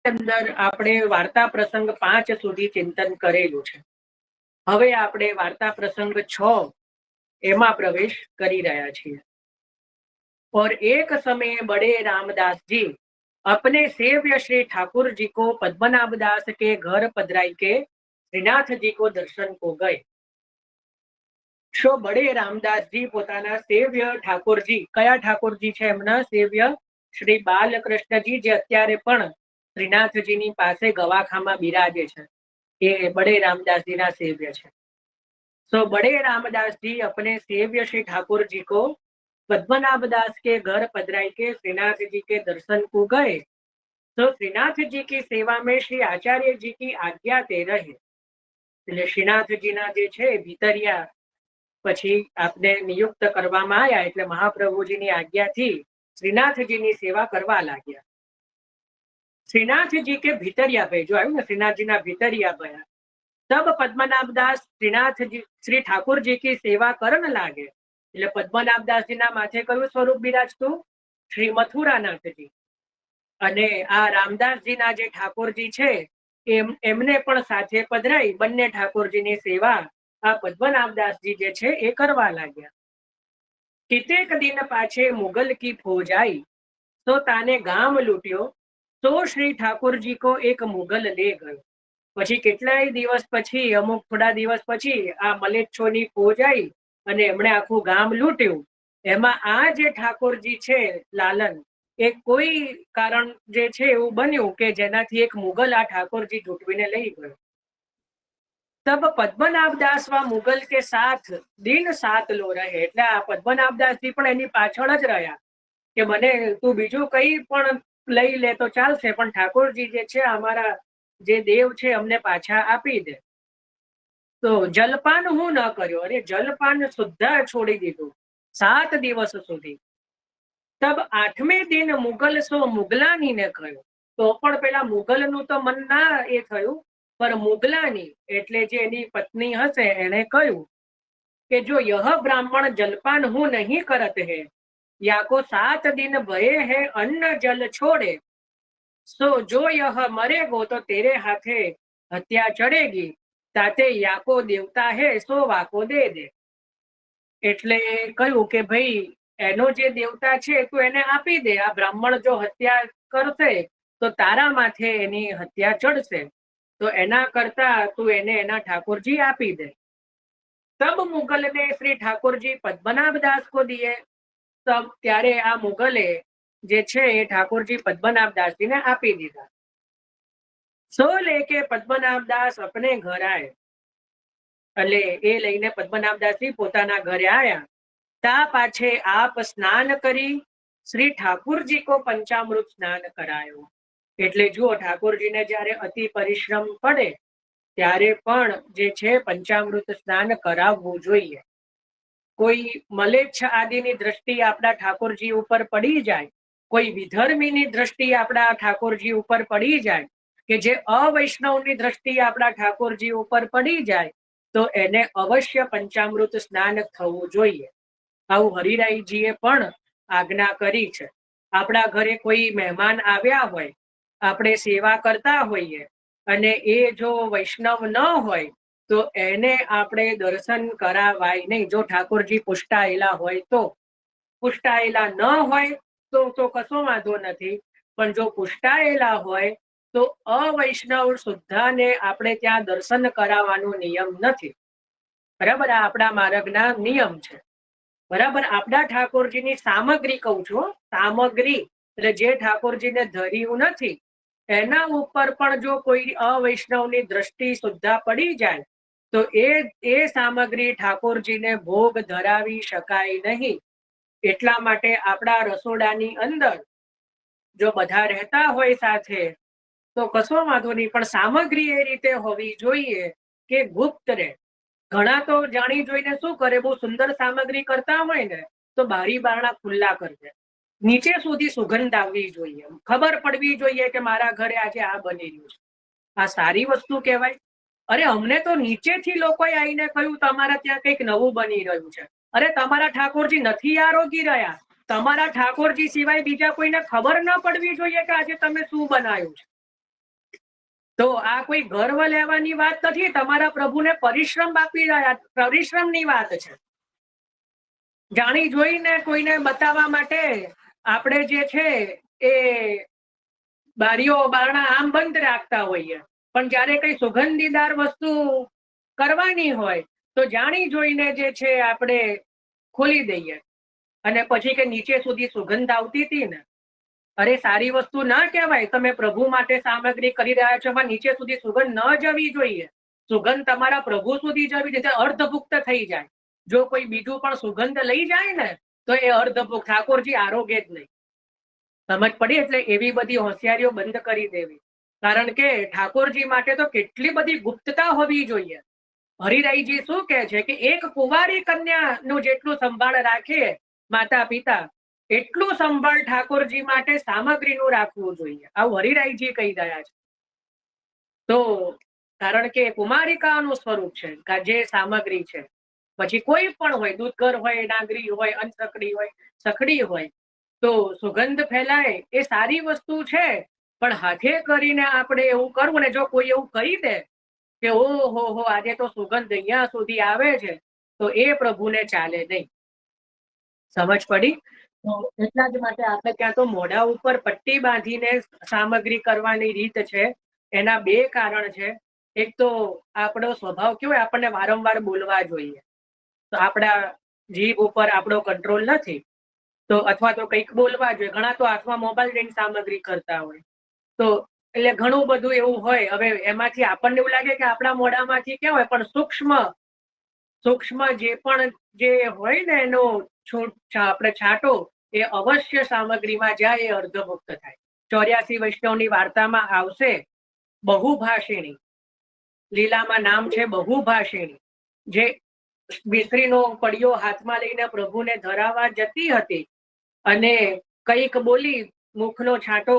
અંદર આપણે વાર્તા પ્રસંગ 5 સુધી ચિંતન કરેલું છે. હવે આપણે વાર્તા પ્રસંગ 6 એમાં પ્રવેશ કરી રહ્યા છીએ. और एक समय बड़े रामदास जी अपने सेव्य श्री ठाकुर जी को पद्मनाभ दास के घर पधराई के श्रीनाथ जी को दर्शन को गए. शो बड़े रामदासजी પોતાના સેવ્ય ઠાકોરજી, કયા ઠાકોરજી છે એમના સેવ્ય? શ્રી બાલકૃષ્ણજી, જે અત્યારે પણ શ્રીનાથજીની પાસે ગવાખામાં બિરાજે છે, એ બड़े रामदासजीના સેવ્ય છે. सो बड़े रामदास जी अपने सेव्य श्री ठाकुर जी को पद्मनाभ दास के घर पधराई के श्रीनाथ जी के दर्शन को गए. तो श्रीनाथ जी की सेवा में श्री आचार्य जी की आज्ञा ते रहे. એટલે શ્રીનાથજીના જે છે ભીતરિયા પછી આપને નિયુક્ત કરવામાં આવ્યા, એટલે મહાપ્રભુજીની આજ્ઞાથી શ્રીનાથજીની સેવા કરવા लाग्યા. श्रीनाथ जी के भीतरिया भाई जो आयु ने श्रीनाथ जी ना भीतरिया भया, तब पद्मनाभ दास श्रीनाथ जी श्री ठाकुर जी की सेवा करन लागे. એટલે પદ્મનાભ દાસજીના માથે કયું સ્વરૂપ બિરાજતું? શ્રી મથુરાનાથજી. અને આ રામદાસજીના જે ઠાકોરજી છે એમને પણ સાથે પધરાઈ બંને ઠાકોરજીની સેવા આ પદ્મનાભદાસજી જે છે એ કરવા लाग्યા. कितेक दिन पाछे मुगल की फौज आई तो ताने गाम लूट्यो, तो श्री ठाकुर जी को एक मुगल ले गयो. પછી કેટલાય દિવસ પછી, અમુક થોડા દિવસ પછી આ મલેચ્છોની ફૌજ આવી અને એમણે આખું ગામ લૂંટ્યું. એમાં આ જે ઠાકોરજી છે લાલન, એ કોઈ કારણ જે છે એવું બન્યું કે જેનાથી એક મુગલ આ ઠાકોરજી લૂંટવીને લઈ ગયો. तब पद्मनाभ दास व मुगल के साथ दिन 7 लो रहे. એટલે આ પદ્મનાભ દાસજી પણ એની પાછળ જ રહ્યા કે મને તું બીજું કઈ પણ લઈ લે તો ચાલશે, પણ ઠાકોરજી જે છે અમારા જે દેવ છે અમને પાછા આપી દે. તો જલપાન હું ન કર્યો, અરે જલપાન સુદ્धा છોડી દીધું 7 દિવસ સુધી. તબ 8મે દિન મુગલ સો મુગલાની ને કહ્યું. તો પણ પેલા મુગલનું તો મન ના એ થયું, पर मुगलानी એટલે જે એની પત્ની હશે એને કહ્યું કે જો यह ब्राह्मण जलपान हूँ नहीं करत है, या को 7 दिन भये है अन्न जल छोड़े, सो जो यह मरेगो तो तेरे हाथे हत्या चढ़ेगी, ताते याको देवता है सो वाको दे दे. એટલે કહ્યું કે ભાઈ એનો જે દેવતા છે તું એને આપી દે, આ બ્રાહ્મણ જો હત્યા કરશે તો તારા માથે એની હત્યા ચડશે, तो एना करता तू एने एना ठाकुरजी आपी दे. तब मुगल ने श्री ठाकुरजी पद्मनाभ दास को दिए. तब त्यारे आ मुगले जे छे ए ठाकुरजी पद्मनाभ दास जी ने आपी दीधा. सो लेके पद्मनाभ दास अपने घर आए. એટલે એ લઈને પદ્મનાભ દાસજી પોતાના ઘરે આયા. તા પાછે આપ સ્નાન કરી શ્રી ઠાकुरजी को पंचामृत स्नान करायो. એટલે જુઓ ઠાકોરજીને જ્યારે અતિ પરિશ્રમ પડે ત્યારે પણ જે છે પંચામૃત સ્નાન કરાવવું જોઈએ. કોઈ મલેચ્છ આદિની દ્રષ્ટિ આપણા ઠાકોરજી ઉપર પડી જાય, કોઈ વિધર્મીની દ્રષ્ટિ આપણા ઠાકોરજી ઉપર પડી જાય, કે જે અવૈષ્ણવની દ્રષ્ટિ આપણા ઠાકોરજી ઉપર પડી જાય, તો એને અવશ્ય પંચામૃત સ્નાન થવું જોઈએ. આવું હરિરાયજીએ પણ આજ્ઞા કરી છે. આપણા ઘરે કોઈ મહેમાન આવ્યા હોય, આપણે સેવા કરતા હોઈએ અને એ જો વૈષ્ણવ ન હોય તો એને આપણે દર્શન કરાવાય નહીં. જો ઠાકોરજી પુષ્ટાયેલા હોય તો, પુષ્ટાયેલા ન હોય તો કશો વાંધો નથી, પણ જો પુષ્ટાયેલા હોય તો અવૈષ્ણવ સુદ્ધાને આપણે ત્યાં દર્શન કરાવવાનો નિયમ નથી. બરાબર, આ આપણા માર્ગના નિયમ છે. બરાબર, આપણા ઠાકોરજીની સામગ્રી કહું છું, સામગ્રી એટલે જે ઠાકોરજીને ધર્યું નથી એના ઉપર પણ જો કોઈ અવૈષ્ણવની દ્રષ્ટિ સુદ્ધા પડી જાય તો એ સામગ્રી ઠાકોરજીને ભોગ ધરાવી શકાય નહીં. એટલા માટે આપણા રસોડાની અંદર જો બધા રહેતા હોય સાથે તો કશો વાંધો નહીં, પણ સામગ્રી એ રીતે હોવી જોઈએ કે ગુપ્ત રહે. ઘણા તો જાણી જોઈને શું કરે, બહુ સુંદર સામગ્રી કરતા હોય ને તો બારી બારણા ખુલ્લા કરી દે, નીચે સુધી સુગંધ આવવી જોઈએ, ખબર પડવી જોઈએ કે મારા ઘરે આજે આ બની રહ્યું છે. આ સારી વસ્તુ કહેવાય? અરે અમને તો નીચેથી લોકોએ આવીને કહ્યું તમારા ત્યાં કંઈક નવું બની રહ્યું છે. અરે તમારા ઠાકોરજી નથી આરોગી રહ્યા, તમારા ઠાકોરજી સિવાય બીજા કોઈને ખબર ન પડવી જોઈએ કે આજે તમે શું બનાવ્યું છે. તો આ કોઈ ગર્વ લેવાની વાત નથી, તમારા પ્રભુને પરિશ્રમ આપી રહ્યા, પરિશ્રમની વાત છે. જાણી જોઈને કોઈને બતાવવા માટે આપણે જે છે એ બારીઓ બારણા આમ બંધ રાખતા હોઈએ, પણ જયારે કઈ સુગંધીદાર વસ્તુ કરવાની હોય તો જાણી જોઈને જે છે આપણે ખોલી દઈએ. અને પછી કે નીચે સુધી સુગંધ આવતી હતી ને, અરે સારી વસ્તુ ના કહેવાય. તમે પ્રભુ માટે સામગ્રી કરી રહ્યા છો, પણ નીચે સુધી સુગંધ ન જવી જોઈએ. સુગંધ તમારા પ્રભુ સુધી જવી જોઈએ, અર્ધભુક્ત થઈ જાય. જો કોઈ બીજું પણ સુગંધ લઈ જાય ને તો એ અર્ધભુક્ત, ઠાકોરજી આરોગ્ય જ નહીં. સમજ પડી? એટલે એવી બધી હોશિયારીઓ બંધ કરી દેવી. કારણ કે ઠાકોરજી માટે તો કેટલી બધી ગુપ્તતા હોવી જોઈએ. હરિરાયજી શું કહે છે કે એક કુંવારી કન્યા નું જેટલું સંભાળ રાખે માતા પિતા, એટલું સંભાળ ઠાકોરજી માટે સામગ્રીનું રાખવું જોઈએ. આવું હરિરાયજી કહી રહ્યા છે. તો કારણ કે કુમારિકાનું સ્વરૂપ છે જે સામગ્રી છે. પછી કોઈ પણ હોય, દૂધઘર હોય, નાગરી હોય, અનસકડી હોય, સખડી હોય, તો સુગંધ ફેલાય એ સારી વસ્તુ છે. પણ હાથે કરીને આપણે એવું કરવું ને જો કોઈ એવું કહી દે કે ઓહો હો આજે તો સુગંધ અહીંયા સુધી આવે છે, તો એ પ્રભુને ચાલે નહીં. સમજ પડી? તો એટલા જ માટે આપણે ત્યાં તો મોઢા ઉપર પટ્ટી બાંધીને સામગ્રી કરવાની રીત છે. એના બે કારણ છે. એક તો આપણો સ્વભાવ કેવો, આપણને વારંવાર બોલવા જોઈએ, તો આપણા જીભ ઉપર આપણો કંટ્રોલ નથી, તો અથવા તો કંઈક બોલવા જોઈએ. ઘણા તો હાથમાં મોબાઈલ લઈને સામગ્રી કરતા હોય, તો એટલે ઘણું બધું એવું હોય. હવે એમાંથી આપણને એવું લાગે કે આપણા મોઢામાંથી કેવું હોય, પણ સૂક્ષ્મ જે પણ જે હોય ને એનો આપણે છાંટો એ અવશ્ય સામગ્રીમાં જાય, એ અર્ધમુક્ત થાય. 84 વૈષ્ણવની વાર્તામાં આવશે બહુભાષિણી. લીલામાં નામ છે બહુભાષિણી, જે મિસ્ત્રીનો પડિયો હાથમાં લઈને પ્રભુને ધરાવવા જતી હતી અને કંઈક બોલી, મુખનો છાંટો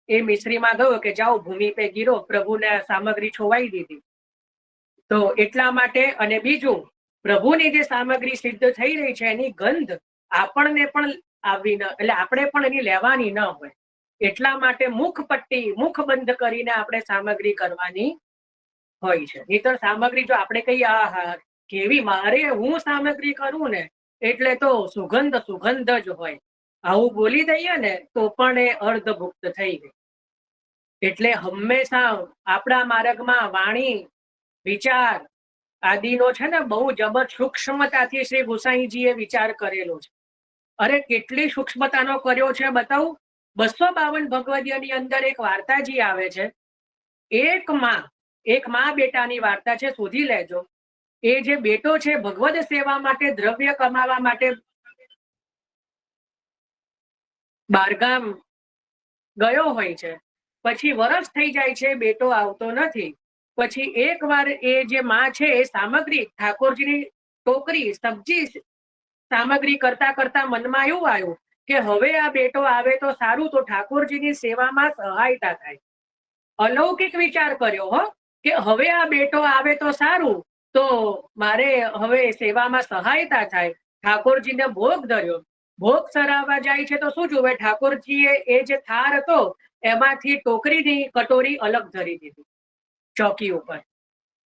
એ મિસ્ત્રીમાં ગયો કે જાઓ ભૂમિ પે ગીરો, પ્રભુને સામગ્રી છોવાઈ દીધી. તો એટલા માટે. અને બીજું, પ્રભુની જે સામગ્રી સિદ્ધ થઈ રહી છે એની ગંધ આપણને પણ આવવી ન, એટલે આપણે પણ એની લેવાની ન હોય. એટલા માટે મુખ બંધ કરીને આપણે સામગ્રી કરવાની હોય છે. નહીંતર સામગ્રી જો આપણે કહીએ આહા કેવી, મારે હું સામગ્રી કરું ને એટલે તો સુગંધ જ હોય, આવું બોલી દઈએ ને તો પણ એ અર્ધભુક્ત થઈ ગઈ. એટલે હંમેશા આપણા માર્ગમાં વાણી, વિચાર આદિનો છે ને બહુ જબર સૂક્ષ્મતાથી શ્રી ગુસાઈજીએ વિચાર કરેલો છે. અરે કેટલી સૂક્ષ્મતાનો કર્યો છે બતાવું. 252 ભગવદીયની અંદર એક વાર્તાજી આવે છે. એક માં બેટાની વાર્તા છે, શોધી લેજો. એ જે બેટો છે ભગવદ સેવા માટે, દ્રવ્ય કમાવા માટે બહારગામ ગયો હોય છે. પછી વરસ થઈ જાય છે, બેટો આવતો નથી. પછી એકવાર એ જે માં છે એ સામગ્રી, ઠાકોરજીની ટોકરી સબ્જી સામગ્રી કરતા કરતા મનમાં એવું આવ્યું કે હવે આ બેટો આવે તો સારું, તો ઠાકોરજીની સેવામાં સહાયતા થાય. અલૌકિક વિચાર કર્યો હો, કે હવે આ બેટો આવે તો સારું, તો મારે હવે સેવામાં સહાયતા થાય. ઠાકોરજીને ભોગ ધર્યો. ભોગ સરાવવા જાય છે તો શું જોવે, ઠાકોરજીએ એ જે થાર હતો એમાંથી ટોકરીની કટોરી અલગ ધરી દીધી ચોકી ઉપર,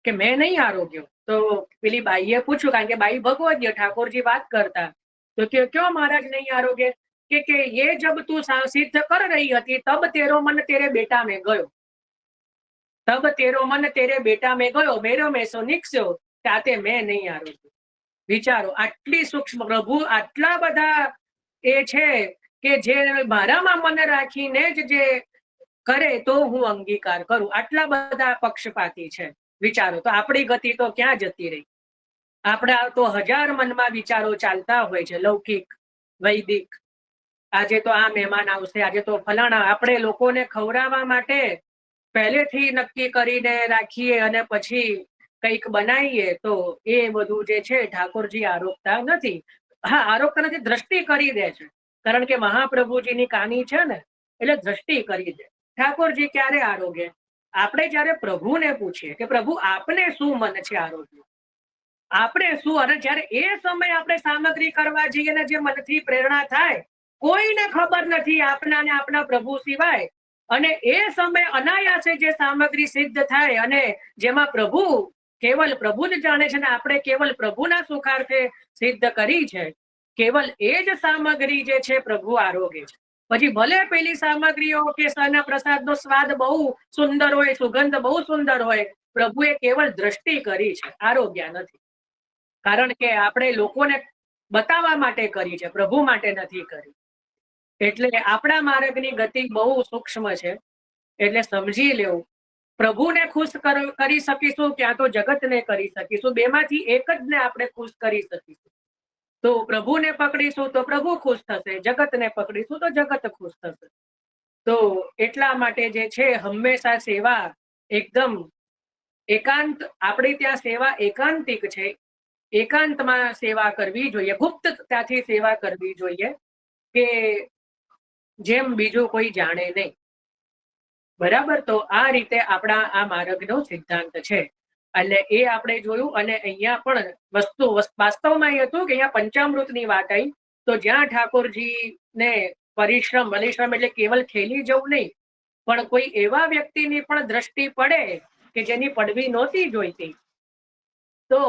કે મેં નહીં આરોગ્યો. તો પેલી બાઈએ પૂછ્યું, કારણ કે બાઈ ભગવદીય, ઠાકોરજી વાત કરતા, તો કે ક્યો મહારાજ નહીં આરોગ્ય? કે ये जब तू सिद्ध कर रही હતી तब तेरो मन तेरे बेटा में गयो, तब तेरो मन तेरे बेटा में गयो, मेरो में सो निकस्यो, ताते मैं नहीं आरोग्यो. વિચારો, આટલી સૂક્ષ્મ પ્રભુ આટલા બધા એ છે કે જે મારામાં મન રાખીને જ જે કરે તો હું અંગીકાર કરું. આટલા બધા પક્ષપાતી છે. વિચારો તો આપણી ગતિ તો ક્યાં જતી રહી. આપણા તો 1000 મનમાં વિચારો ચાલતા હોય છે, લૌકિક, વૈદિક. આજે તો આ મહેમાન આવશે, આજે તો ફલાણા. આપણે લોકોને ખવડાવવા માટે પહેલેથી નક્કી કરીને રાખીએ અને પછી કંઈક બનાવીએ, તો એ બધું જે છે ઠાકોરજી આરોગતા નથી. હા, આરોગતા નથી, દ્રષ્ટિ કરી દે છે. કારણ કે મહાપ્રભુજીની કાની છે ને, એટલે દ્રષ્ટિ કરી દે. ઠાકોરજી ક્યારે આરોગે? આપણે જયારે પ્રભુને પૂછીએ કે પ્રભુ આપને શું મન છે આરોગ્ય, આપણે શું, અને જયારે એ સમય આપણે સામગ્રી કરવા જઈએ ને જે મનથી પ્રેરણા થાય, કોઈને ખબર નથી આપના ને આપના પ્રભુ સિવાય, અને એ સમય અનાયાસે જે સામગ્રી સિદ્ધ થાય અને જેમાં પ્રભુ કેવલ પ્રભુ જ જાણે છે ને આપણે કેવલ પ્રભુના સુખાર્થે સિદ્ધ કરી છે, કેવલ એ જ સામગ્રી જે છે પ્રભુ આરોગે છે. પછી ભલે પેલી સામગ્રીઓ કે સના પ્રસાદનો સ્વાદ બહુ સુંદર હોય, સુગંધ બહુ સુંદર હોય, પ્રભુએ કેવળ દ્રષ્ટિ કરી છે, આરોગ્ય નથી. કારણ કે આપણે લોકોને બતાવવા માટે કરી છે, પ્રભુ માટે નથી કરી. એટલે આપણા માર્ગની ગતિ બહુ સૂક્ષ્મ છે, એટલે સમજી લેવું. પ્રભુને ખુશ કરી શકીશું ક્યાં તો જગતને કરી શકીશું, બેમાંથી એક જ ને આપણે ખુશ કરી શકીશું. તો પ્રભુને પકડીશું તો પ્રભુ ખુશ થશે, જગતને પકડીશું તો જગત ખુશ થશે. તો એટલા માટે જે છે હંમેશા સેવા એકદમ એકાંત, આપણી ત્યાં સેવા એકાંતિક છે, એકાંતમાં સેવા કરવી જોઈએ, ગુપ્ત ત્યાંથી સેવા કરવી જોઈએ કે જેમ બીજું કોઈ જાણે નહીં. બરાબર. તો આ રીતે આપણા આ માર્ગનો સિદ્ધાંત છે. એટલે એ આપણે જોયું. અને અહીંયા પણ વસ્તુ વાસ્તવમાં એ હતું કે અહીંયા પંચામૃતની વાત આવી. તો જ્યાં ઠાકોરજીને પરિશ્રમ એટલે કેવલ ખેલી જવું નહીં, પણ કોઈ એવા વ્યક્તિની પણ દ્રષ્ટિ પડે કે જેની પડવી નહોતી જોઈતી, તો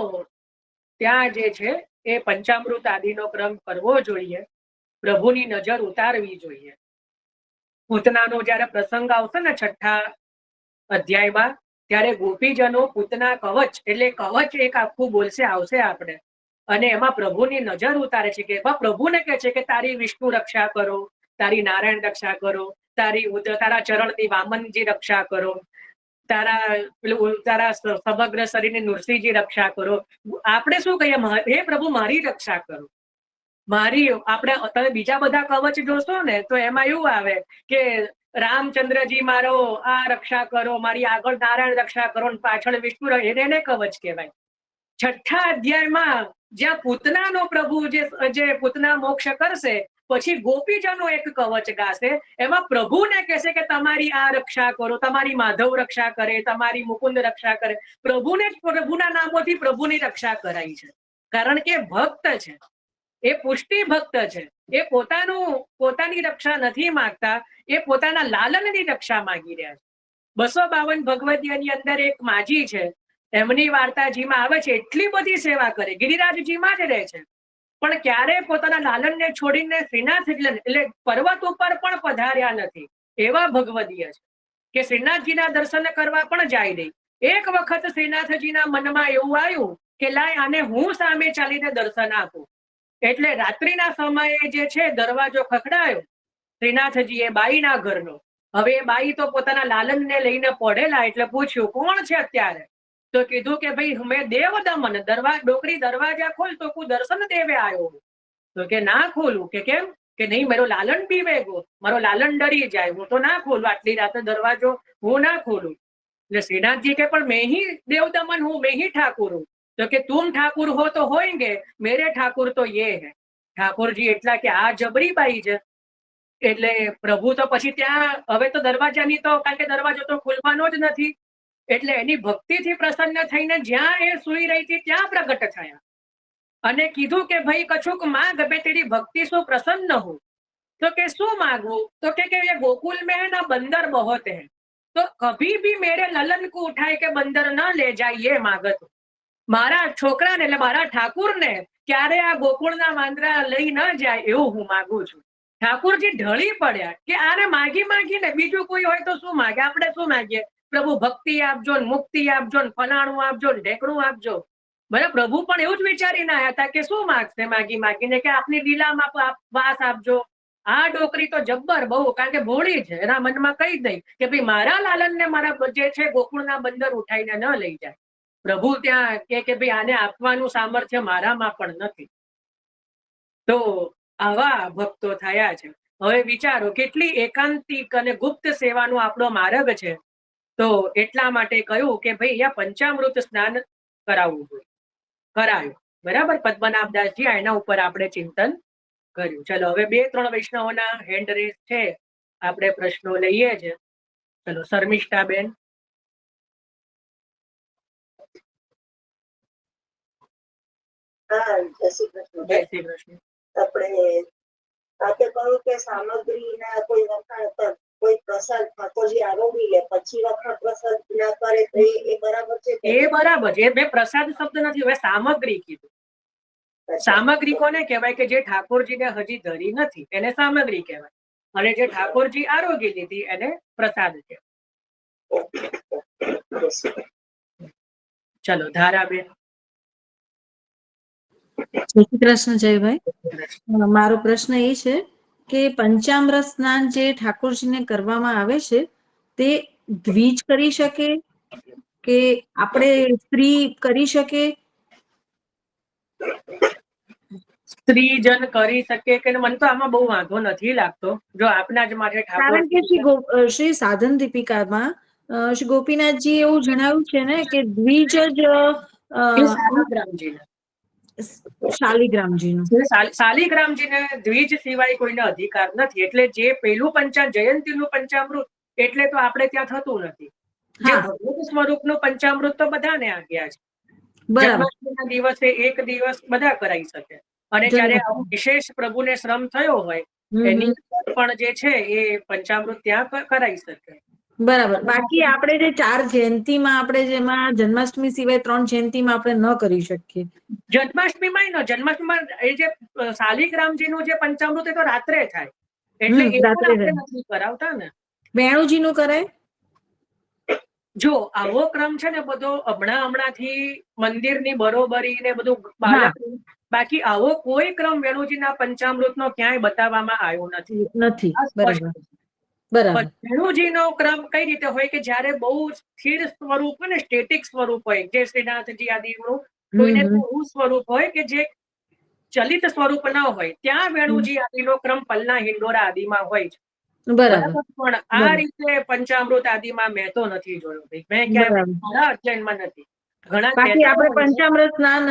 ત્યાં જે છે એ પંચામૃત આદિનો ક્રમ કરવો જોઈએ, પ્રભુની નજર ઉતારવી જોઈએ. પૂતનાનો જયારે પ્રસંગ આવશે ને 6ઠ્ઠા અધ્યાયમાં, ત્યારે ગોપીજનો પૂતના કવચ એટલે કવચ એક આખું બોલશે, આવશે આપણે, અને એમાં પ્રભુની નજર ઉતારે છે કે પ્રભુને કહે છે કે તારી વિષ્ણુ રક્ષા કરો, તારી નારાયણ રક્ષા કરો, તારા ચરણની વામનજી રક્ષા કરો, તારા સમગ્ર શરીરની નૃસિંહજી રક્ષા કરો. આપણે શું કહીએ, હે પ્રભુ મારી રક્ષા કરો, મારી. આપણે તમે બીજા બધા કવચ જોશો ને તો એમાં એવું આવે કે રામચંદ્રજી મારો આ રક્ષા કરો, મારી આગળ નારાયણ રક્ષા કરો, પાછળ વિષ્ણુ, એને કવચ કહેવાય. 6ઠ્ઠા અધ્યાયમાં જ્યાં પૂતનાનો પ્રભુ જે પૂતના મોક્ષ કરશે, પછી ગોપીજનો એક કવચ ગાશે, એમાં પ્રભુને કહેશે કે તમારી આ રક્ષા કરો, તમારી માધવ રક્ષા કરે, તમારી મુકુંદ રક્ષા કરે. પ્રભુને જ પ્રભુના નામોથી પ્રભુની રક્ષા કરાઈ છે, કારણ કે ભક્ત છે, એ પુષ્ટિ ભક્ત છે. એ પોતાની રક્ષા નથી માંગતા, એ પોતાના લાલનની રક્ષા માંગી રહ્યા છે. 252 ભગવદીયની અંદર એક માજી છે, એમની વાર્તાજીમાં આવે છે, એટલી બધી સેવા કરે, ગિરિરાજજીમાં જ રહે છે, પણ ક્યારે પોતાના લાલનને છોડીને શ્રીનાથ એટલે પર્વત ઉપર પણ પધાર્યા નથી. એવા ભગવદીય છે કે શ્રીનાથજીના દર્શન કરવા પણ જાય નહીં. એક વખત શ્રીનાથજીના મનમાં એવું આવ્યું કે લાય આને હું સામે ચાલીને દર્શન આપું. એટલે રાત્રિના સમયે જે છે દરવાજો ખખડાયો, શ્રીનાથજી એ બાઈના ઘરનો. હવે એ બાઈ તો પોતાના લાલનને લઈને પડેલા, એટલે પૂછ્યું કોણ છે અત્યારે? તો કીધું કે ભાઈ મેં દેવ દમન, ડોકરી દરવાજા ખોલ તો હું દર્શન દેવે આવ્યો. તો કે ના ખોલું. કે કેમ? કે નહીં, મારો લાલન પીવે ગો, મારો લાલન ડરી જાય, હું તો ના ખોલું, આટલી રાતે દરવાજો હું ના ખોલું. એટલે શ્રીનાથજી કે પણ મેં ही देव दमन हूँ, मैं ही ठाकुर हूँ. तो કે तुम ठाकुर हो तो होएंगे, मेरे ठाकुर तो ये है. ઠાકોરજી એટલા કે આ જબરી બાઈ છે. એટલે પ્રભુ તો પછી ત્યાં હવે તો દરવાજાની તો, કારણ કે દરવાજો તો ખોલવાનો જ નથી, એટલે એની ભક્તિથી પ્રસન્ન થઈને જ્યાં એ સુઈ રહી હતી ત્યાં પ્રગટ થયા અને કીધું કે ભાઈ કછુક માગ, બે તેરી ભક્તિ શું પ્રસન્ન હું. તો કે શું માગવું? તો કે ये गोकुल में है ना बंदर बहुत है, तो कभी भी मेरे ललन को उठाए के बंदर न ले जाए, ये मागत. મારા છોકરાને એટલે મારા ઠાકુરને ક્યારે આ ગોકુળના વાંદરા લઈ ન જાય એવું હું માંગુ છું. ઠાકુરજી ઢળી પડ્યા કે આને માગીને બીજું કોઈ હોય તો શું માગે, આપણે શું માગીએ? પ્રભુ ભક્તિ આપજો ને, મુક્તિ આપજો ને, ફલાણું આપજો ને, ઢેકણું આપજો. બરાબર. પ્રભુ પણ એવું જ વિચારીને આવ્યા હતા કે શું માગશે માગીને, કે આપની લીલામાં વાસ આપજો. આ ડોકરી તો જબ્બર બહુ, કારણ કે ભોળી છે, એના મનમાં કઈ દઈ કે ભાઈ મારા લાલનને મારા જે છે ગોકુળના બંદર ઉઠાઈને ન લઈ જાય. પ્રભુ ત્યાં કે ભાઈ આને આપવાનું સામર્થ્ય મારામાં પણ નથી. તો આવા ભક્તો થયા છે. હવે વિચારો કેટલી એકાંતિક અને ગુપ્ત સેવાનો આપણો માર્ગ છે. તો એટલા માટે કહ્યું કે ભાઈ અહીંયા પંચામૃત સ્નાન કરાવવું જોઈએ. કરાયું. બરાબર. પદ્મનાભદાસજી એના ઉપર આપણે ચિંતન કર્યું. ચલો હવે 2-3 વૈષ્ણવોના હેન્ડ રેસ છે, આપણે પ્રશ્નો લઈએ છે. ચલો શર્મિષ્ઠાબેન. જય શ્રી કૃષ્ણ. આપણે આપે કહ્યું કે સામગ્રીના કોઈ વખાણ પર કોઈ પ્રસાદ ઠાકોરજી આરોગી લે પછી વખત પ્રસાદ ના કરે તો એ બરાબર છે? એ બરાબર છે. મેં પ્રસાદ શબ્દ નથી, હવે સામગ્રી કીધું. સામગ્રી કોને કહેવાય? કે જે ઠાકોરજીને હજી ધરી નથી એને સામગ્રી કહેવાય, અને જે ઠાકોરજી આરોગી લીધી એને પ્રસાદ કહેવાય. ચલો ધારાબેન. જય શ્રી કૃષ્ણ જયભાઈ. મારો પ્રશ્ન એ છે કે પંચામૃત સ્નાન જે ઠાકોરજીને કરવામાં આવે છે તે દ્વિજ કરી શકે કે આપણે સ્ત્રી કરી શકે? સ્ત્રીજન કરી શકે કે મને તો આમાં બહુ વાંધો નથી લાગતો. જો આપના જ માટે કારણ કે શ્રી સાધન દીપિકામાં શ્રી ગોપીનાથજી એવું જણાવ્યું છે ને કે દ્વિજ જ શાલિગ્રામજીને દ્વિજ સિવાય કોઈને અધિકાર નથી. એટલે જે પેલું જયંતીનું પંચામૃત એટલે તો આપણે ત્યાં થતું નથી. જે ભગવત સ્વરૂપનું પંચામૃત તો બધાને આજ્ઞા છે. જન્માષ્ટમીના દિવસે એક દિવસ બધા કરાવી શકે, અને જયારે વિશેષ પ્રભુને શ્રમ થયો હોય એની પણ જે છે એ પંચામૃત ત્યાં કરાવી શકે. બરાબર. બાકી આપણે જે 4 જયંતીમાં આપણે જેમાં જન્માષ્ટમી સિવાય 3 જયંતીમાં આપણે ન કરી શકીએ. જન્માષ્ટમીમાં એ જે શાલિગ્રામજીનું જે પંચામૃત એ તો રાત્રે થાય, એટલે એ પણ આપણે નથી કરાવતા ને. વેણુજીનું કરાય? જો આવો ક્રમ છે ને બધો હમણાંથી મંદિરની બરોબરી ને બધું બાકી આવો કોઈ ક્રમ વેણુજીના પંચામૃતનો ક્યાંય બતાવવામાં આવ્યો નથી. બરાબર. વેણુજીનો ક્રમ કઈ રીતે હોય કે જયારે બહુ સ્થિર સ્વરૂપ હોય ને, સ્ટેટિક સ્વરૂપ હોય, જે શ્રીનાથજી આદિનું કોઈને એવું સ્વરૂપ હોય કે જે ચલિત સ્વરૂપ ન હોય, ત્યાં વેણુજી આદિનો ક્રમ પલના હિંડોરા આદિમાં હોય છે. બરાબર. પણ આ રીતે પંચામૃત આદિમાં મેં તો નથી જોયું. મેં ક્યાંય અધ્યયનમાં નથી. બાકી આપણે પંચામૃત સ્નાન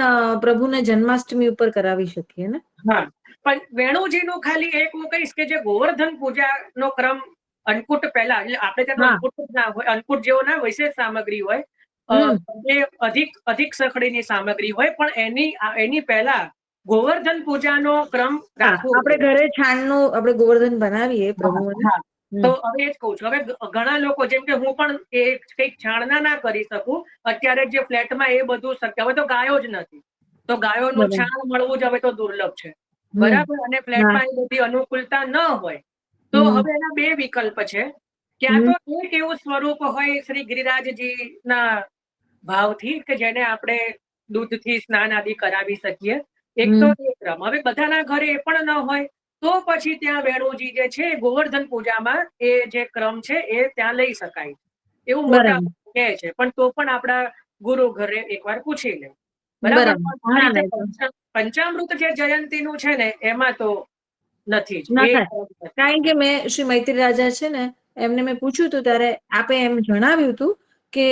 પ્રભુને જન્માષ્ટમી ઉપર કરાવી શકીએ ને? હા, પણ વેણુજીનું ખાલી એક હું કહીશ કે જે ગોવર્ધન પૂજાનો ક્રમ અન્નકૂટ પહેલા, એટલે આપણે ત્યાં અન્નકૂટ ના હોય, અન્નકૂટ જેવો ના વિશેષ સામગ્રી હોય, એ અધિક સખડીની સામગ્રી હોય, પણ એની પહેલા ગોવર્ધન પૂજાનો ક્રમ રાખવો. આપણે ઘરે છાણનું આપણે ગોવર્ધન બનાવીએ પ્રભુને. તો હવે એ જ કહું છું. હવે ઘણા લોકો, જેમ કે હું પણ એ કંઈક છાણના ના કરી શકું, અત્યારે જે ફ્લેટમાં એ બધું શક્ય, હવે તો ગાયો જ નથી, તો ગાયોનું છાણ મળવું જ હવે તો દુર્લભ છે. બરાબર. અને ફ્લેટમાં એ બધી અનુકૂળતા ન હોય તો હવે એના 2 વિકલ્પ છે. ક્યાં તો એક એવું સ્વરૂપ હોય શ્રી ગિરિરાજજીના ભાવથી કે જેને આપણે દૂધથી સ્નાન આદિ કરાવી શકીએ. એક તો એ ક્રમ. હવે બધાના ઘરે એ પણ ન હોય તો પછી ત્યાં વેણુજી જે છે ગોવર્ધન પૂજામાં એ જે ક્રમ છે એ ત્યાં લઈ શકાય એવું મોટા કહે છે. પણ તો પણ આપણા ગુરુ ઘરે એકવાર પૂછી લે. બરાબર. પંચામૃત જે જયંતીનું છે ને એમાં તો નથી જ. કારણ કે મેં શ્રી મૈત્રી રાજા છે ને એમને મેં પૂછ્યું હતું ત્યારે આપે એમ જણાવ્યું હતું કે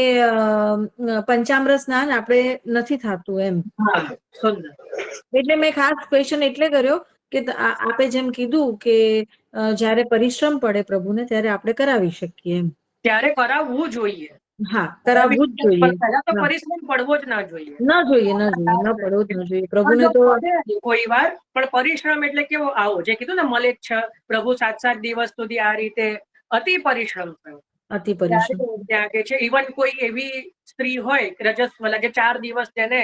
પંચામૃત સ્નાન આપણે નથી થતું એમ. એટલે મેં ખાસ ક્વેશ્ચન એટલે કર્યો કે આપે જેમ કીધું કે જયારે પરિશ્રમ પડે પ્રભુને ત્યારે આપણે કરાવી શકીએ એમ. ત્યારે કરાવવું જોઈએ. હા, કરાવવું જ જોઈએ. પહેલા તો પરિશ્રમ પડવો જ ના જોઈએ. ન પડવો જ ન જોઈએ. પ્રભુને તો કોઈ વાર પણ પરિશ્રમ એટલે કેવો, આવો જે કીધું ને મલેચ્છ પ્રભુ 7 દિવસ સુધી આ રીતે અતિ પરિશ્રમ થયો. અતિ પરિશ્રમ ત્યાં કે છે ઇવન કોઈ એવી સ્ત્રી હોય રજસ્વલા જે 4 દિવસ તેને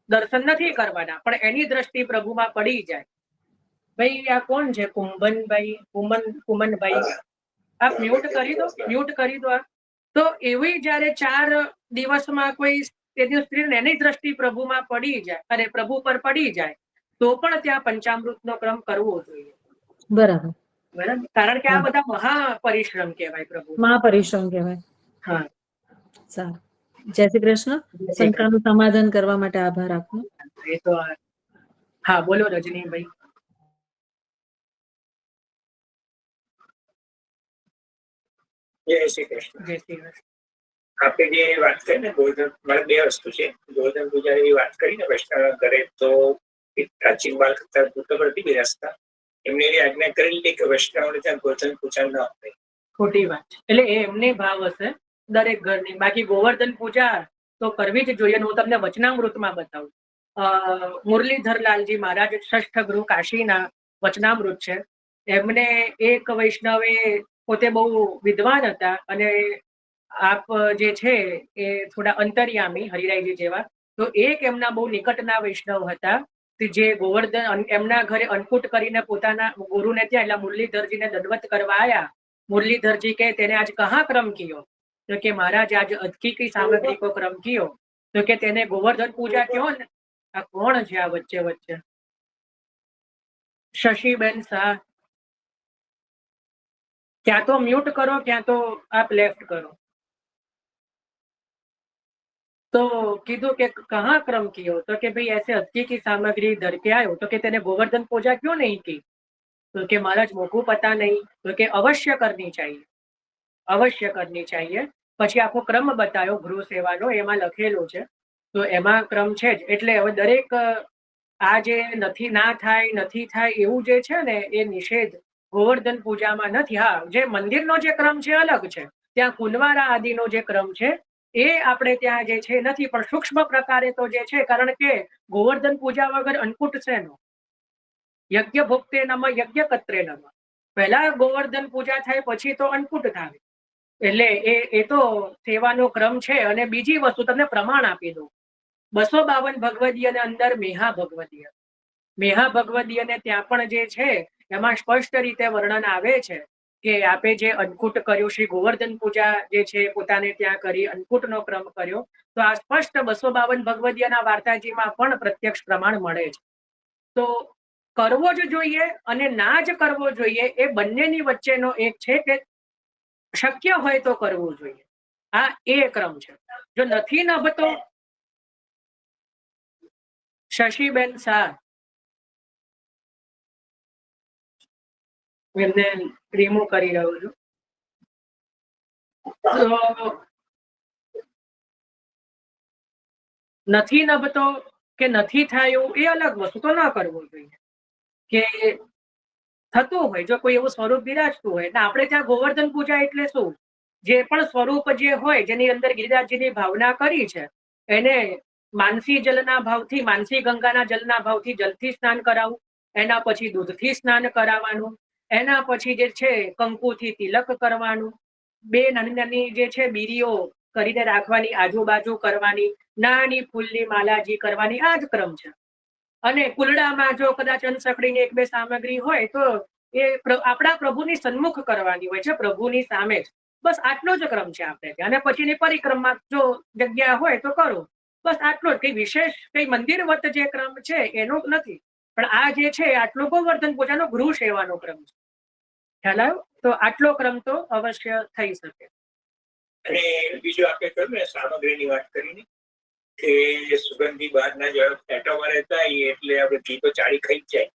દર્શન નથી કરવાના, પણ એની દ્રષ્ટિ પ્રભુમાં પડી જાય. ભાઈ આ કોણ છે? કુમનભાઈ, આપ મ્યુટ કરી દો. તો એવી જયારે 4 દિવસમાં કોઈ સ્ત્રી એની દ્રષ્ટિ પ્રભુમાં પડી જાય અને પ્રભુ પર પડી જાય તો પણ ત્યાં પંચામૃતનો ક્રમ કરવો જોઈએ. બરાબર. કારણ કે આ બધા મહાપરિશ્રમ કહેવાય. પ્રભુ મહાપરિશ્રમ કહેવાય. હા, સારું. જય શ્રી કૃષ્ણ. શંકાનું સમાધાન કરવા માટે આભાર આપનો. એ તો હા, બોલો રજનીભાઈ. જય શ્રી કૃષ્ણ. જય શ્રી કૃષ્ણ. આપણે જે વાત કરી ને ગોવર્ધન, મારે 2 વસ્તુ છે. ગોવર્ધન પૂજા એવી વાત કરી ને વૈષ્ણવ કરે તો એક પ્રાચીન બાલકથા પુસ્તક બિરાજતા એમને એવી આજ્ઞા કરેલી કે વૈષ્ણવને ત્યાં ગોવર્ધન પૂજા ન હોય. ખોટી વાત છે. એટલે એ એમની ભાવ હશે દરેક ઘરની. બાકી ગોવર્ધન પૂજા તો કરવી જ જોઈએ. હું તમને વચનામૃતમાં બતાવું. મુરલીધરલાલજી મહારાજ ષષ્ઠ ગૃહ કાશીના વચનામૃત છે. એમને એક વૈષ્ણવે પોતે બહુ વિદ્વાન હતા અને આપ જે છે એ થોડા અંતર્યામી હરિરાયજી જેવા, તો એક એમના બહુ નિકટના વૈષ્ણવ હતા જે ગોવર્ધન એમના ઘરે અન્નકૂટ કરીને પોતાના ગુરુને ત્યાં એટલે મુરલીધરજીને દંડવત કરવા આવ્યા. મુરલીધરજી કે તેને આજ કહા ક્રમ કિયો? તો કે મહારાજ આજ અદકી કી સામગ્રી કો ક્રમ કિયો? તો કે તેને ગોવર્ધન પૂજા કયો ને. આ કોણ છે આ વચ્ચે વચ્ચે? શશીબેન શાહ. ક્યાં તો મ્યુટ કરો, ક્યાં તો આપ લેફ્ટ કરો. તો કીધું કે કહા ક્રમ કિયો? તો કે ભાઈ ऐसे अदकी की सामग्री धर के आयो. तो કે તેને गोवर्धन पूजा क्यों नहीं की? तो કે महाराज मोको पता नहीं. तो કે अवश्य करनी चाहिए, अवश्य करनी चाहिए. પછી આખો ક્રમ બતાવ્યો ગૃહ સેવાનો, એમાં લખેલું છે. તો એમાં ક્રમ છે જ. એટલે હવે દરેક આ જે નથી ના થાય નથી થાય એવું જે છે ને એ નિષેધ ગોવર્ધન પૂજામાં નથી. હા, જે મંદિરનો જે ક્રમ છે અલગ છે, ત્યાં કુંવારા આદિનો જે ક્રમ છે એ આપણે ત્યાં જે છે નથી. પણ સૂક્ષ્મ પ્રકારે તો જે છે, કારણ કે ગોવર્ધન પૂજા વગર અન્નકૂટ છે નો યજ્ઞ ભોક્તે નમ યજ્ઞ કત્રે નમ. પહેલા ગોવર્ધન પૂજા થાય પછી તો અન્નકૂટ થાય. એટલે એ તો સેવાનો ક્રમ છે. અને બીજી વસ્તુ તમને પ્રમાણ આપી દઉં. 252 ભગવદીય અને અંદર મેહા ભગવદીય. મેહા ભગવદીય ને ત્યાં પણ જે છે એમાં સ્પષ્ટ રીતે વર્ણન આવે છે કે આપે જે અન્નકૂટ કર્યું, શ્રી ગોવર્ધન પૂજા જે છે પોતાને ત્યાં કરી, અન્નકૂટનો ક્રમ કર્યો. તો આ સ્પષ્ટ 252 ભગવદીયના વાર્તાજીમાં પણ પ્રત્યક્ષ પ્રમાણ મળે છે. તો કરવો જ જોઈએ અને ના જ કરવો જોઈએ, એ બંનેની વચ્ચેનો એક છે કે શક્ય હોય તો કરવું જોઈએ. આ એ ક્રમ છે. જો નથી નભતો. શશીબેન શાહ, એમને રિમૂવ કરી રહ્યો છું. તો નથી નભતો કે નથી થયું એ અલગ વસ્તુ, તો ન કરવું જોઈએ. કે થતું હોય, જો કોઈ એવું સ્વરૂપ બિરાજતું હોય. એટલે આપણે ત્યાં ગોવર્ધન પૂજા એટલે શું? જે પણ સ્વરૂપ જે હોય, જેની અંદર ગિરિરાજજીની ભાવના કરી છે, એને માનસી જલના ભાવથી, માનસી ગંગાના જલના ભાવથી જલથી સ્નાન કરાવવું. એના પછી દૂધથી સ્નાન કરાવવાનું. એના પછી જે છે કંકુથી તિલક કરવાનું. 2 નાની નાની જે છે બીરીઓ કરીને રાખવાની, આજુબાજુ કરવાની, નાની ફૂલની માલાજી કરવાની. આ જ ક્રમ છે. અને કુલડામાં જો કદાચ અનસકડીની 1-2 સામગ્રી હોય તો એ આપણા પ્રભુની સન્મુખ કરવાની હોય છે, પ્રભુની સામે જ. બસ આટલો જ ક્રમ છે આપણે ત્યાં. અને પછીની પરિક્રમા જો જગ્યા હોય તો કરો. બસ આટલો જ. કઈ વિશેષ કઈ મંદિરવત જે ક્રમ છે એનો નથી. પણ આ જે છે આટલો ગોવર્ધન પૂજાનો ગૃહ સેવાનો ક્રમ છે. ખ્યાલ આવ્યો? તો આટલો ક્રમ તો અવશ્ય થઈ શકે. અને બીજું આપણે કહ્યું ને સામગ્રીની વાત કરીને કે સુગંધી બહારના જે એટમો રહેતા એટલે આપણે ઘી તો ચાળી ખાઈ જ જાય.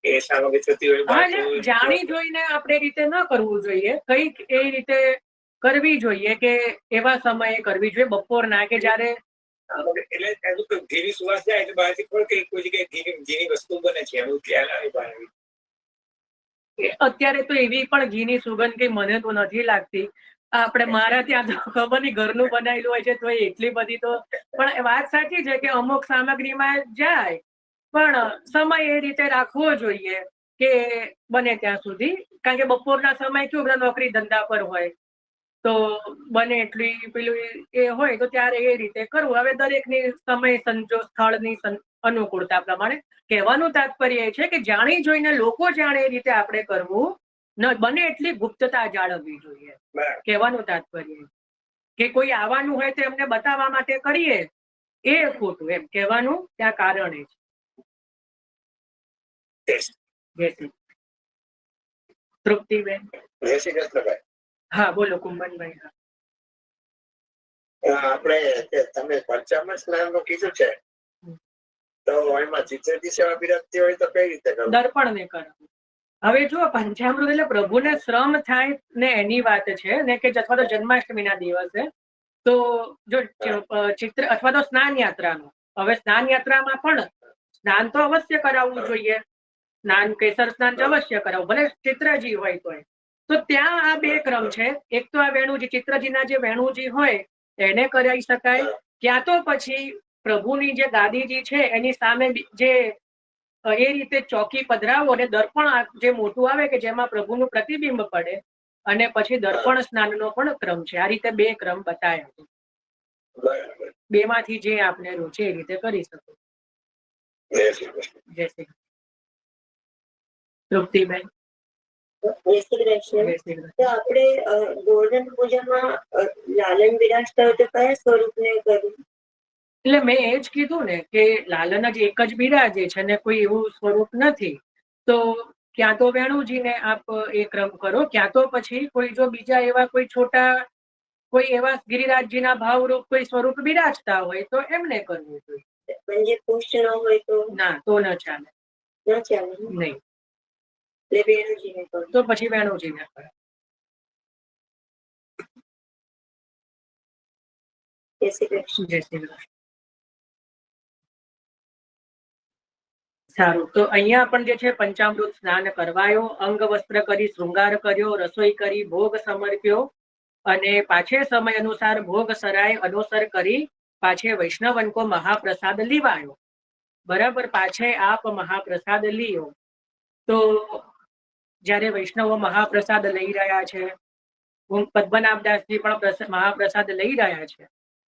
એ સામગ્રી થતી હોય જાણી જોઈને આપણે રીતે ન કરવું જોઈએ. કઈક એ રીતે કરવી જોઈએ કે એવા સમયે કરવી જોઈએ, બપોરના કે જ્યારે એટલે ઘીની સુવાસ જાય તો બહારથી કોઈ જગ્યાએ ઘીની વસ્તુ બને છે એવું ખ્યાલ આવે બહાર. અત્યારે તો એવી પણ ઘીની સુગંધ કઈ મને તો નથી લાગતી. આપણે મારા ત્યાં તો ખબર નહીં ઘરનું બનાવેલું હોય છે તો એટલી બધી તો. પણ વાત સાચી છે કે અમુક સામગ્રીમાં જાય, પણ સમય એ રીતે રાખવો જોઈએ કે બને ત્યાં સુધી. કારણ કે બપોરના સમય કેવું બધા નોકરી ધંધા પર હોય, તો બને એટલી પેલું એ હોય તો ત્યારે એ રીતે કરવું. હવે દરેકની સમય સંજોગ સ્થળની અનુકૂળતા પ્રમાણે. કહેવાનું તાત્પર્ય એ છે કે જાણી જોઈને લોકો જાણે એ રીતે આપણે કરવું ન. બને એટલી ગુપ્તતા જાળવવી જોઈએ. કહેવાનું તાત્પર્ય કે કોઈ આવવાનું હોય તો એમને બતાવવા માટે કરીએ એ ખોટું. એમ કહેવાનું ત્યાં કારણે છે. તૃપ્તિબેન. હા બોલો કુંભનભાઈ. આપણે તમે પંચામૃત સ્નાન નું કીધું છે, તો એમાં ચિત્રજી સેવા બિરાજતી હોય તો કઈ રીતે કરવું? દર્પણ ને કરવું. હવે જો પંચામૃત એટલે પ્રભુને શ્રમ થાય ને એની વાત છે ને, કે અથવા તો જન્માષ્ટમીના દિવસે તો જો ચિત્ર અથવા તો સ્નાન યાત્રાનું. હવે સ્નાન યાત્રામાં પણ સ્નાન તો અવશ્ય કરાવવું જોઈએ. સ્નાન કેસર સ્નાન અવશ્ય કરાવવું, ભલે ચિત્રજી હોય તોય. તો ત્યાં આ 2 ક્રમ છે. એક તો આ વેણુજી, ચિત્રજીના જે વેણુજી હોય એને કરાવી શકાય. ક્યાં તો પછી પ્રભુની જે ગાદીજી છે એની સામે જે એ રીતે ચોકી પધરાવો અને દર્પણ જે મોટું આવે કે જેમાં પ્રભુનું પ્રતિબિંબ પડે અને પછી દર્પણ સ્નાનનો પણ ક્રમ છે. આ રીતે 2 ક્રમ બતાવ્યા છે. બરાબર. 2 માંથી જે આપને રૂચે એ રીતે કરી શકો. જય શ્રી કૃષ્ણ. જય શ્રી કૃષ્ણ. તૃપ્તિબેન. જય શ્રી કૃષ્ણ. જય શ્રી કૃષ્ણ. તો આપણે ગોવર્ધન પૂજામાં લાલન બિરાજતા હોય તો કયા સ્વરૂપને કરવું? એટલે મેં એ જ કીધું ને કે લાલન જ એક જ બિરાજે છે ને કોઈ એવું સ્વરૂપ નથી. તો ક્યાં તો વેણુજીને આપ એ ક્રમ કરો, ક્યાં તો પછી કોઈ જો બીજા એવા કોઈ છોટા કોઈ એવા ગિરિરાજજીના ભાવરૂપ કોઈ સ્વરૂપ બિરાજતા હોય તો એમને કરવું જોઈએ. પણ જે પુષ્ટ ન હોય તો ના, તો ન ચાલે. ન ચાલે ને? નહીં. એટલે વેણુજીને કરવું. તો પછી વેણુજીને કરે. જય શ્રી કૃષ્ણ. જય શ્રી કૃષ્ણ. સારું, તો અહીંયા પણ જે છે પંચામૃત સ્નાન કરવાયો, અંગ વસ્ત્ર કરી શૃંગાર કર્યો, રસોઈ કરી ભોગ સમર્પ્યો અને પાછે સમય અનુસાર ભોગ સરાય અનુસર કરી પાછે વૈષ્ણવન કો મહાપ્રસાદ લીવાયો. બરાબર, પાછે આપ મહાપ્રસાદ લીયો. તો જ્યારે વૈષ્ણવો મહાપ્રસાદ લઈ રહ્યા છે, પદ્મનાભદાસજી પણ મહાપ્રસાદ લઈ રહ્યા છે,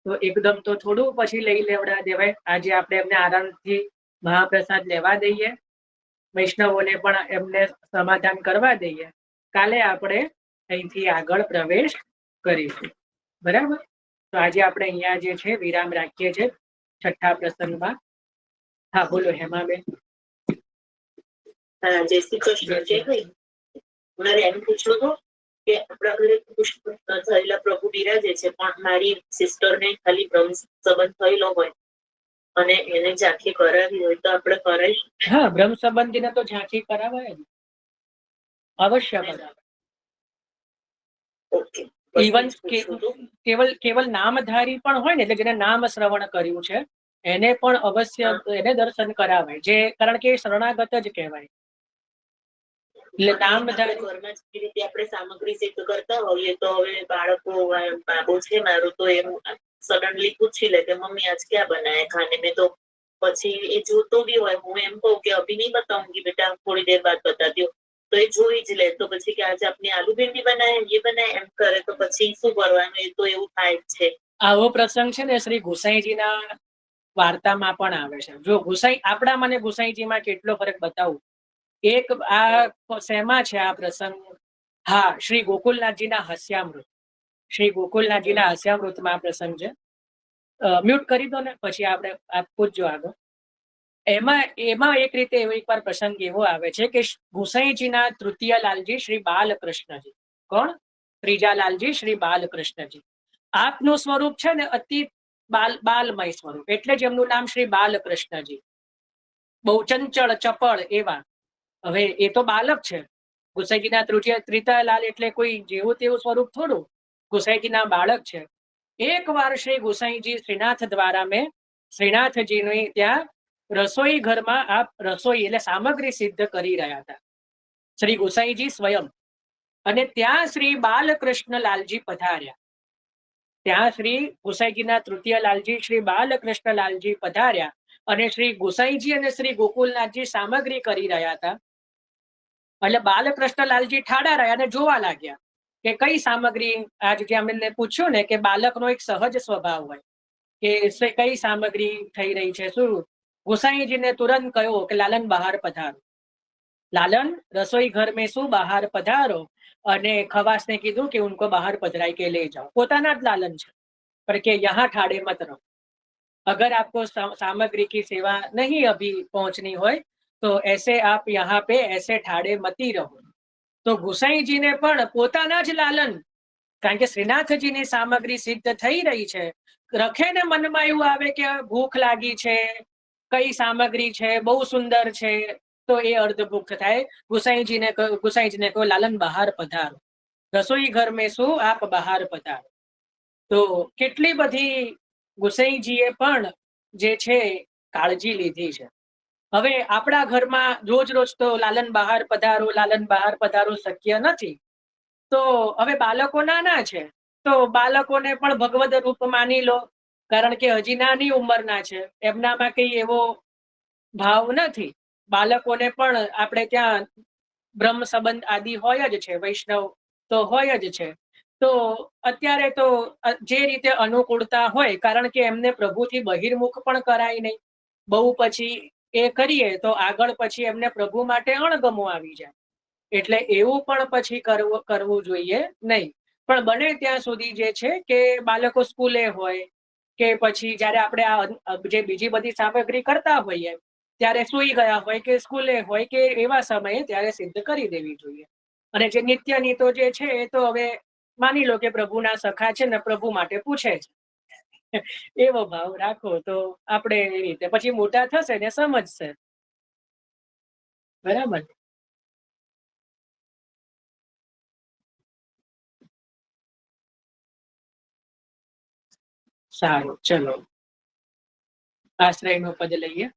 તો એકદમ તો થોડું પછી લઈ લેવડા દેવાય. આજે આપણે એમને આરામથી મહાપ્રસાદ લેવા દઈએ, વૈષ્ણવોને પણ એમને સમાધાન કરવા દઈએ. કાલે આપણે અહીંથી આગળ પ્રવેશ કરીશું. બરાબર, તો આજે આપણે અહીંયા જે છે વિરામ રાખીએ છીએ 6થા પ્રસંગમાં. હા, બોલો હેમાબેન. હા, જય શ્રી કૃષ્ણ. જય ભાઈ, મારે એમ પૂછવું હતું કે આપણા ઘરે પુષ્પ થયેલા પ્રભુ બિરાજે છે, પણ મારી સિસ્ટરને ખાલી બ્રહ્મ સંબંધ થયેલો હોય અને એને ઝાંખી કરાવી હોય તો આપણે કરાવી? હા, બ્રહ્મ સંબંધીને તો ઝાંખી કરાવાય જ, અવશ્ય કરાવાય. ઓકે. ઇવન કેવલ નામધારી પણ હોય ને, એટલે જેને નામ શ્રવણ કર્યું છે એને પણ અવશ્ય એને દર્શન કરાવાય, જે કારણ કે શરણાગત જ કહેવાય. એટલે નામધારી ઘરમાં જે રીતે આપણે સામગ્રી સિદ્ધ કરતા હોઈએ તો હવે બાળકો બાબો છે મારું તો એમ સડનલી પૂછી લે કે મમ્મી આજ ક્યાં બનાયા ખાને મેં, તો પછી એ જોતો બી હોય, હું એમ કહું કે અભી નહીં બતાऊंगी બેટા, થોડી દેર બાદ બતાતી હો, તો એ જોઈ જ લે. તો પછી કે આજે આપણે આલુ ભીંડી બનાય, એ બનાય એમ કરે, તો પછી શું કરવાનું? એ તો એવું થાય જ છે. આવો પ્રસંગ છે ને શ્રી ગુસાઈજીના વાર્તામાં પણ આવે છે. જો ગુસાઈ આપણા મને ગુસાઈજીમાં કેટલો ફરક બતાવું. એક આ શેમાં છે આ પ્રસંગ? હા, શ્રી ગોકુલનાથજીના હાસ્યામૃત. શ્રી ગોકુલનાથજીના હાસ્યામૃતમાં આ પ્રસંગ છે. મ્યુટ કરી દો ને, પછી આપણે પૂછજો આગળ. એમાં એક રીતે એવો એકવાર પ્રસંગ એવો આવે છે કે ગુસાઈજીના તૃતીય લાલજી શ્રી બાલકૃષ્ણજી. કોણ? ત્રીજા લાલજી શ્રી બાલકૃષ્ણજી. આપનું સ્વરૂપ છે ને અતિ બાલમય સ્વરૂપ, એટલે જ એમનું નામ શ્રી બાલકૃષ્ણજી. બહુ ચંચળ ચપળ એવા. હવે એ તો બાલક છે. ગુસાઈજીના ત્રીજા લાલ એટલે કોઈ જેવું તેવું સ્વરૂપ થોડું. ગુસાઈજીના બાળક છે. એક વાર શ્રી ગુસાઈજી શ્રીનાથ દ્વારા મેં શ્રીનાથજીની ત્યાં રસોઈ ઘરમાં આપ રસોઈ એટલે સામગ્રી સિદ્ધ કરી રહ્યા હતા, શ્રી ગુસાઈજી સ્વયં. અને ત્યાં શ્રી બાલકૃષ્ણ લાલજી પધાર્યા. ત્યાં શ્રી ગુસાઈજીના તૃતીય લાલજી શ્રી બાલકૃષ્ણ લાલજી પધાર્યા અને શ્રી ગુસાઈજી અને શ્રી ગોકુલનાથજી સામગ્રી કરી રહ્યા હતા. એટલે બાલકૃષ્ણ લાલજી ઠાડા રહ્યા અને જોવા લાગ્યા કે કઈ સામગ્રી. આજ જે અમને પૂછ્યું ને કે બાલકનો એક સહજ સ્વભાવ હોય કે કઈ સામગ્રી થઈ રહી છે, શું. ગુસાઈજીને તુરંત કહ્યું કે લાલન બહાર પધારો, लालन रसोई घर में શું બહાર પધારો. અને ખવાસને કીધું કે ઉनको બહાર પધરાઈ के ले जाओ. પોતાના જ લાલન છે, पर કે यहाँ ठाड़े मत रहो. अगर आपको सामग्री की सेवा नहीं अभी पहुंचनी हो तो ऐसे आप यहाँ पे ऐसे ठाड़े मती रहो. तो गुसाईजी ने પણ પોતાના જ લાલન, કારણ કે શ્રીનાથજીની સામગ્રી સિદ્ધ થઈ રહી છે, રખે ને મનમાં એવું આવે કે ભૂખ લાગી છે, કઈ સામગ્રી છે, બહુ સુંદર છે, તો એ અર્ધભૂખ થાય. ગુસાઈજીને કહો લાલન બહાર પધારો, રસોઈ ઘર મેં શું આપ બહાર પધારો. તો કેટલી બધી ગુસાઈજીએ પણ જે છે કાળજી લીધી છે. હવે આપણા ઘરમાં રોજ રોજ તો લાલન બહાર પધારો શક્ય નથી. તો હવે બાળકો નાના છે તો બાળકોને પણ ભગવદ રૂપ માની લો, કારણ કે હજી નાની ઉંમરના છે, એમનામાં કઈ એવો ભાવ નથી. બાળકોને પણ આપણે ત્યાં બ્રહ્મ સંબંધ આદિ હોય જ છે, વૈષ્ણવ તો હોય જ છે. તો અત્યારે તો જે રીતે અનુકૂળતા હોય, કારણ કે એમને પ્રભુથી બહિર્મુખ પણ કરાય નહીં. બહુ પછી એ કરીએ તો આગળ પછી એમને પ્રભુ માટે અણગમો આવી જાય. એટલે એવું પણ પછી કરવું જોઈએ નહીં. પણ બને ત્યાં સુધી જે છે કે બાળકો સ્કૂલે હોય કે પછી જ્યારે આપણે આ જે બીજી બધી સામગ્રી કરતા હોઈએ ત્યારે સૂઈ ગયા હોય કે સ્કૂલે હોય કે એવા સમયે ત્યારે સિદ્ધ કરી દેવી જોઈએ. અને જે નિત્યની તો જે છે એ તો હવે માની લો કે પ્રભુના સખા છે ને પ્રભુ માટે પૂછે છે. એવો ભાવ રાખો તો આપણે એ રીતે પછી મોટા થશે ને સમજશે. બરાબર. સારું, ચલો આશ્રયનું પદ લઈએ.